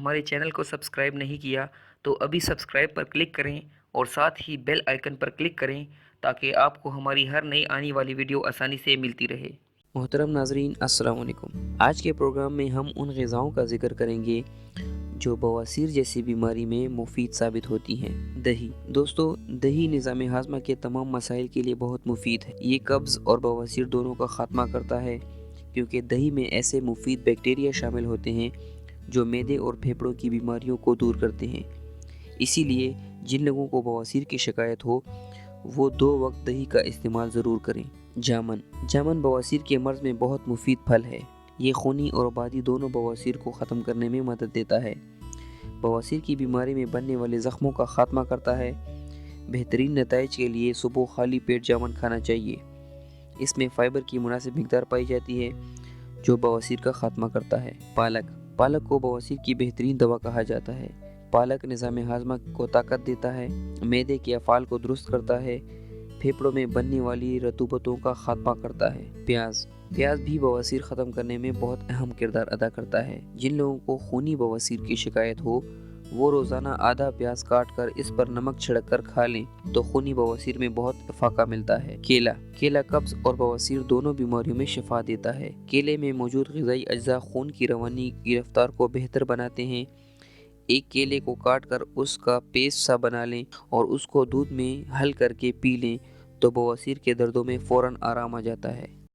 हमारे चैनल को सब्सक्राइब नहीं किया तो अभी सब्सक्राइब पर क्लिक करें और साथ ही बेल आइकन पर क्लिक करें ताकि आपको हमारी हर नई आने वाली वीडियो आसानी से मिलती रहे। मोहतरम नाजरीन, अस्सलाम वालेकुम। आज के प्रोग्राम में हम उन ग़िज़ाओं का ज़िक्र करेंगे जो बवासीर जैसी बीमारी में मुफीद साबित होती हैं। दही। दोस्तों, दही निज़ाम हाज़मा के तमाम मसाइल के लिए बहुत मुफीद है। ये कब्ज़ और बवासीर दोनों का ख़ात्मा करता है क्योंकि दही में ऐसे मुफीद बैक्टीरिया शामिल होते हैं जो मैदे और फेफड़ों की बीमारियों को दूर करते हैं। इसीलिए जिन लोगों को बवासीर की शिकायत हो वो 2 वक्त दही का इस्तेमाल ज़रूर करें। जामन। जामन बवासीर के मर्ज़ में बहुत मुफीद फल है। ये खूनी और आबादी दोनों बवासीर को ख़त्म करने में मदद देता है। बवासीर की बीमारी में बनने वाले ज़ख्मों का ख़ात्मा करता है। बेहतरीन नताइज के लिए सुबह खाली पेट जामन खाना चाहिए। इसमें फ़ाइबर की मुनासिब मिक़दार पाई जाती है जो बवासीर का ख़ात्मा करता है। पालक। पालक को बवासीर की बेहतरीन दवा कहा जाता है। पालक निज़ाम हाज़मा को ताकत देता है, मैदे के अफ़ाल को दुरुस्त करता है, फेफड़ों में बनने वाली रतूबतों का ख़ात्मा करता है। प्याज। प्याज भी बवासीर ख़त्म करने में बहुत अहम किरदार अदा करता है। जिन लोगों को खूनी बवासीर की शिकायत हो वो रोज़ाना आधा प्याज काट कर इस पर नमक छिड़क कर खा लें तो खूनी बवासीर में बहुत इफ़ाक़ा मिलता है। केला। केला कब्ज़ और बवासीर दोनों बीमारियों में शिफा देता है। केले में मौजूद ग़िज़ाई अज्जा खून की रवानी की रफ्तार को बेहतर बनाते हैं। एक केले को काट कर उसका पेस्ट सा बना लें और उसको दूध में हल करके पी लें तो बवासीर के दर्दों में फ़ौरन आराम आ जाता है।